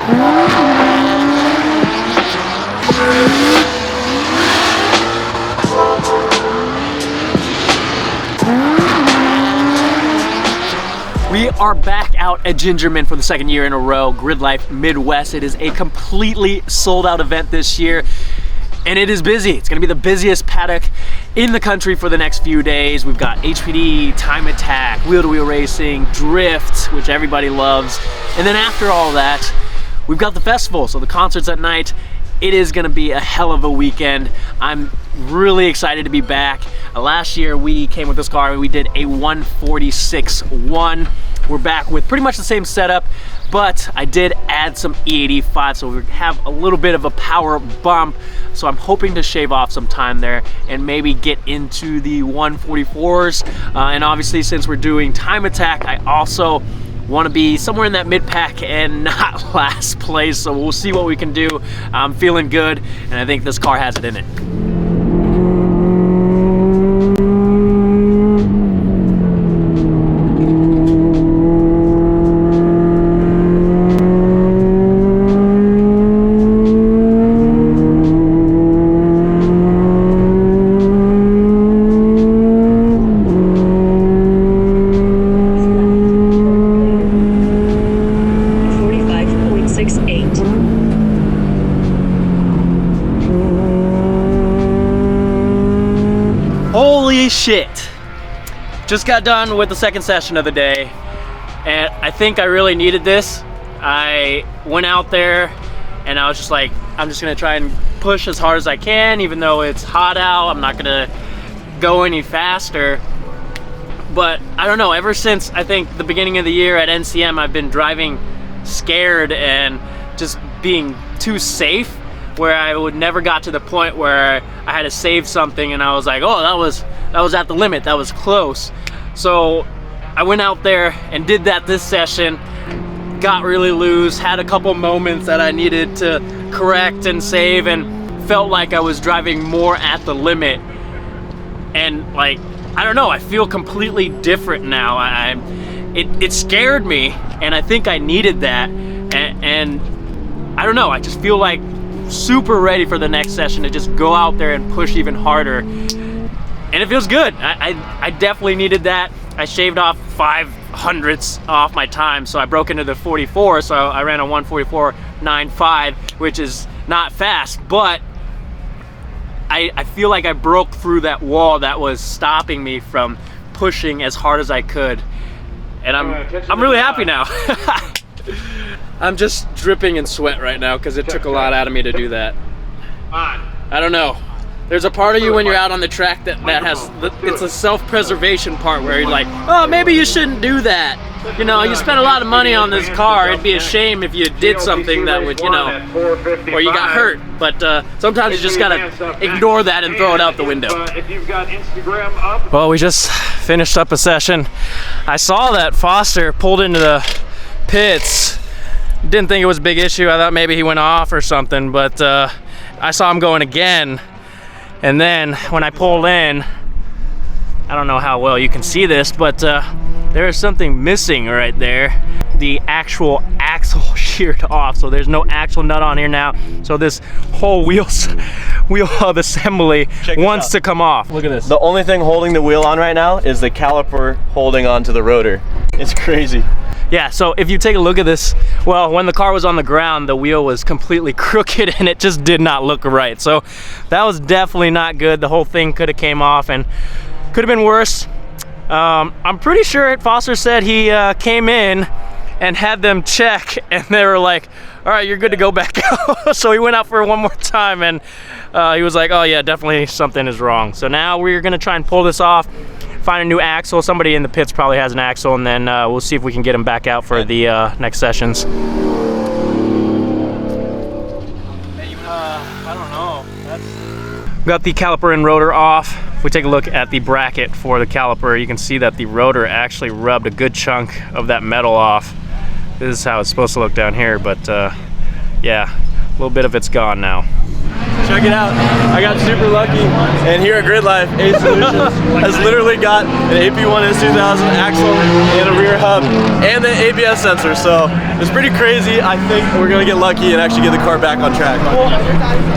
We are back out at Gingerman for the second year in a row, Gridlife Midwest. It is a completely sold out event this year, and it is busy. It's gonna be the busiest paddock in the country for the next few days. We've got HPDE, time attack, wheel-to-wheel racing, drift, which everybody loves. And then after all that, we've got the festival, so the concerts at night. It is gonna be a hell of a weekend. I'm really excited to be back. Last year we came with this car and we did a 146.1. We're back with pretty much the same setup, but I did add some E85, so we have a little bit of a power bump. So I'm hoping to shave off some time there and maybe get into the 144s. And obviously, since we're doing time attack, I also want to be somewhere in that mid-pack and not last place, so we'll see what we can do. I'm feeling good, and I think this car has it in it. Holy shit! Just got done with the second session of the day, and I think I really needed this. I went out there and I was just like, I'm just gonna try and push as hard as I can, even though it's hot out. I'm not gonna go any faster. But I don't know, ever since I think the beginning of the year at NCM, I've been driving scared and just being too safe, where I would never got to the point where I had to save something and I was like, oh, that was at the limit, that was close. So I went out there and did that this session, got really loose, had a couple moments that I needed to correct and save, and felt like I was driving more at the limit. And like, I don't know, I feel completely different now. It scared me, and I think I needed that. And I don't know, I just feel like super ready for the next session to just go out there and push even harder, and it feels good. I definitely needed that. I shaved off 5/100ths off my time, so I broke into the 44, so I ran a 144.95, which is not fast, but I feel like I broke through that wall that was stopping me from pushing as hard as I could, and I'm really happy now. I'm just dripping in sweat right now because it took a lot out of me to do that. I don't know. There's a part of you when you're out on the track that has, it's a self-preservation part where you're like, oh, maybe you shouldn't do that. You know, you spent a lot of money on this car. It'd be a shame if you did something that would, you know, or you got hurt. But sometimes you just gotta ignore that and throw it out the window. Well, we just finished up a session. I saw that Foster pulled into the pits. Didn't think it was a big issue. I thought maybe he went off or something, but I saw him going again. And then when I pulled in, I don't know how well you can see this, but there is something missing right there. The actual axle sheared off, so there's no axle nut on here now. So this whole wheel hub assembly wants to come off. Look at this. The only thing holding the wheel on right now is the caliper holding onto the rotor. It's crazy. Yeah, so if you take a look at this, well, when the car was on the ground, the wheel was completely crooked and it just did not look right. So that was definitely not good. The whole thing could have came off and could have been worse. I'm pretty sure Foster said he came in and had them check, and they were like, all right, you're good to go back out. So he went out for one more time, and he was like, oh yeah, definitely something is wrong. So now we're gonna try and pull this off, find a new axle. Somebody in the pits probably has an axle, and then we'll see if we can get him back out for the next sessions. I don't know. Got the caliper and rotor off. If we take a look at the bracket for the caliper, you can see that the rotor actually rubbed a good chunk of that metal off. This is how it's supposed to look down here, but yeah, a little bit of it's gone now. check it out. I got super lucky, and here at Gridlife, A Solutions has literally got an AP1S2000 axle and a rear hub and the ABS sensor. So it's pretty crazy. I think we're gonna get lucky and actually get the car back on track. Well,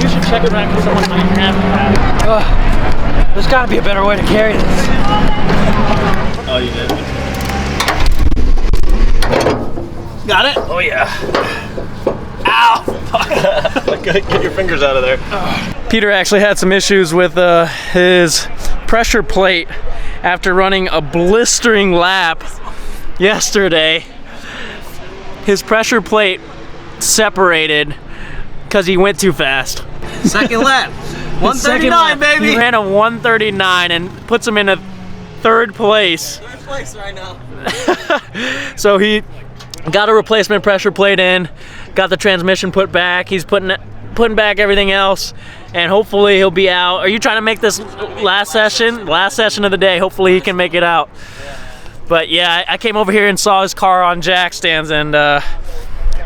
you should check it around for someone might have that. There's gotta be a better way to carry this. Oh, you did? Got it? Oh yeah. Ow! Get your fingers out of there. Peter actually had some issues with his pressure plate after running a blistering lap yesterday. His pressure plate separated because he went too fast. Second lap. 139, baby. He ran a 139 and puts him in a third place. Third place right now. So he got a replacement pressure plate in, got the transmission put back. He's putting back everything else, and hopefully he'll be out. Are you trying to make this last session of the day? Hopefully he can make it out. But yeah, I came over here and saw his car on jack stands and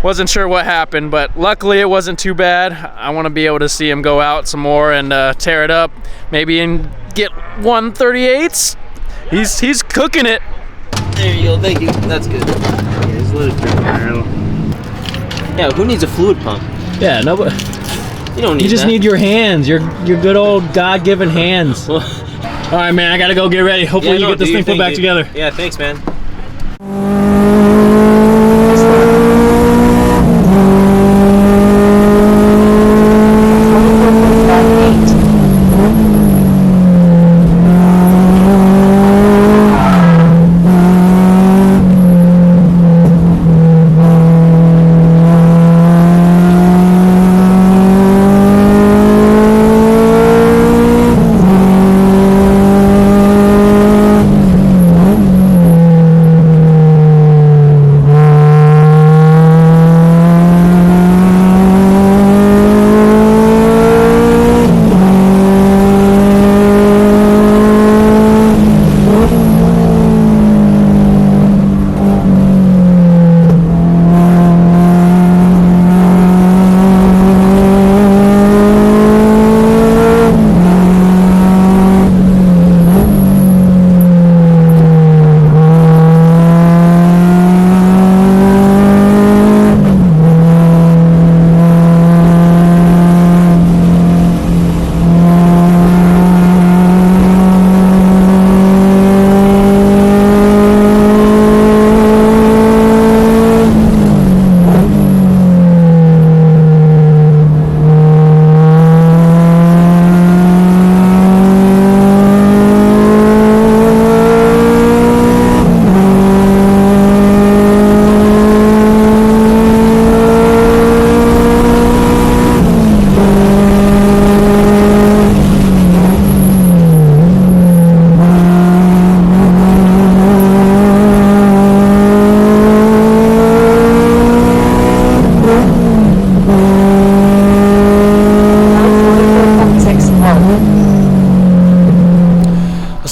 wasn't sure what happened, but luckily it wasn't too bad. I want to be able to see him go out some more and tear it up, maybe and get 138s. He's cooking it. There you go, thank you. That's good. Yeah, who needs a fluid pump? Yeah, nobody. You don't need You just that. need your hands, your good old God-given hands. All right, man, I gotta go get ready. Hopefully you get this thing put back together. Yeah, thanks, man.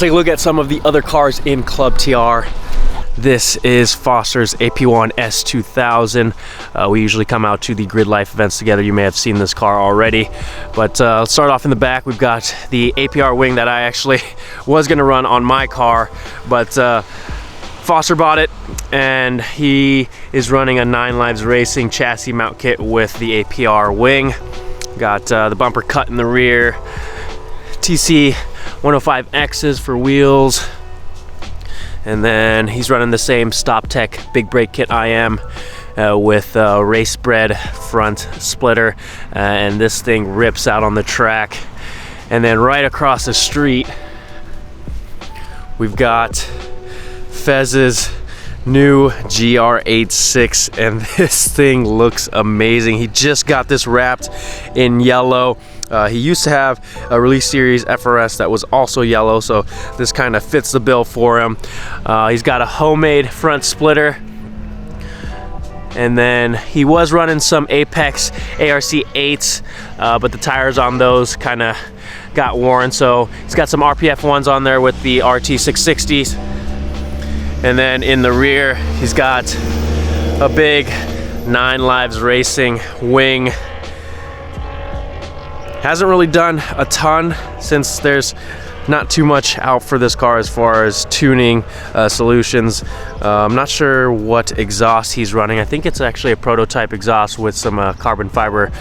Take a look at some of the other cars in Club TR. This is Foster's AP1S2000. We usually come out to the Gridlife events together. You may have seen this car already, but let's start off in the back. We've got the APR wing that I actually was gonna run on my car, but Foster bought it and he is running a 9 Lives Racing chassis mount kit with the APR wing. Got the bumper cut in the rear, TC 105X's for wheels, and then he's running the same Stoptech big brake kit I am with a race bred front splitter, and this thing rips out on the track. And then right across the street we've got Fez's new GR86, and this thing looks amazing. He just got this wrapped in yellow. He used to have a release series FRS that was also yellow, so this kind of fits the bill for him. He's got a homemade front splitter, and then he was running some Apex ARC 8s, but the tires on those kind of got worn, so he's got some RPF ones on there with the RT660s. And then in the rear he's got a big 9 Lives Racing wing Hasn't really done a ton since there's not too much out for this car as far as tuning solutions. I'm not sure what exhaust he's running. I think it's actually a prototype exhaust with some carbon fiber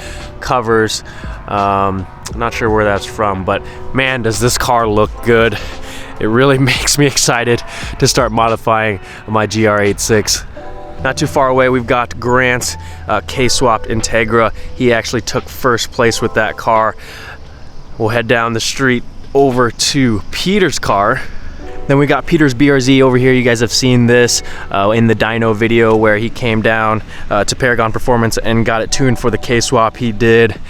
covers. I'm not sure where that's from, but man, does this car look good. It really makes me excited to start modifying my GR86. Not too far away, we've got Grant's K-swapped Integra. He actually took first place with that car. We'll head down the street over to Peter's car. Then we got Peter's BRZ over here. You guys have seen this in the dyno video where he came down to Paragon Performance and got it tuned for the K-swap he did.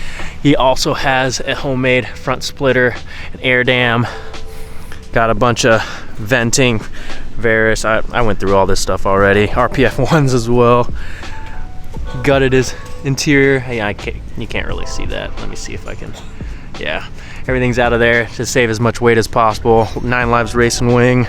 He also has a homemade front splitter, an air dam, got a bunch of venting, Verus. I went through all this stuff already. RPF ones as well. Gutted his interior. Hey, you can't really see that. Let me see if I can. Yeah, everything's out of there to save as much weight as possible. 9 Lives Racing Wing.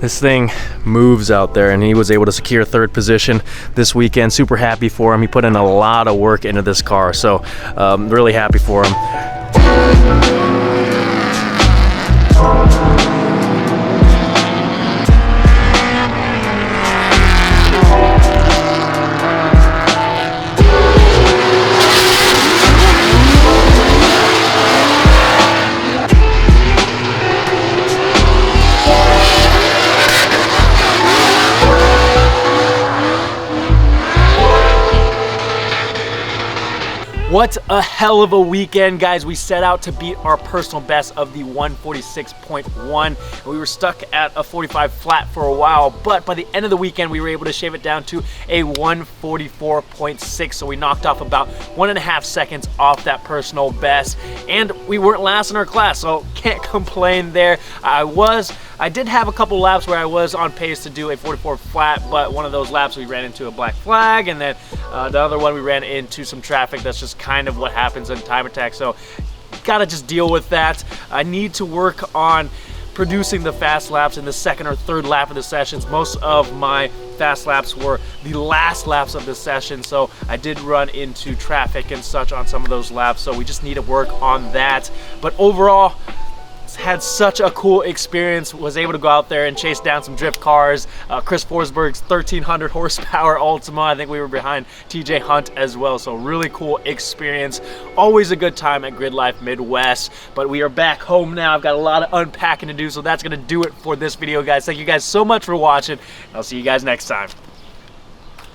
This thing moves out there, and he was able to secure 3rd position this weekend. Super happy for him. He put in a lot of work into this car, so really happy for him. What a hell of a weekend, guys. We set out to beat our personal best of the 146.1. We were stuck at a 45 flat for a while, but by the end of the weekend, we were able to shave it down to a 144.6. So we knocked off about 1.5 seconds off that personal best, and we weren't last in our class, so can't complain there. I did have a couple laps where I was on pace to do a 44 flat, but one of those laps we ran into a black flag, and then the other one we ran into some traffic. That's just kind of what happens in time attack, so gotta just deal with that. I need to work on producing the fast laps in the 2nd or 3rd lap of the sessions. Most of my fast laps were the last laps of the session, so I did run into traffic and such on some of those laps, so we just need to work on that. But overall, had such a cool experience. Was able to go out there and chase down some drift cars. Chris Forsberg's 1300 horsepower Ultima. I think we were behind TJ Hunt as well, so really cool experience. Always a good time at Gridlife Midwest, but we are back home now. I've got a lot of unpacking to do, so that's gonna do it for this video, guys. Thank you guys so much for watching. I'll see you guys next time.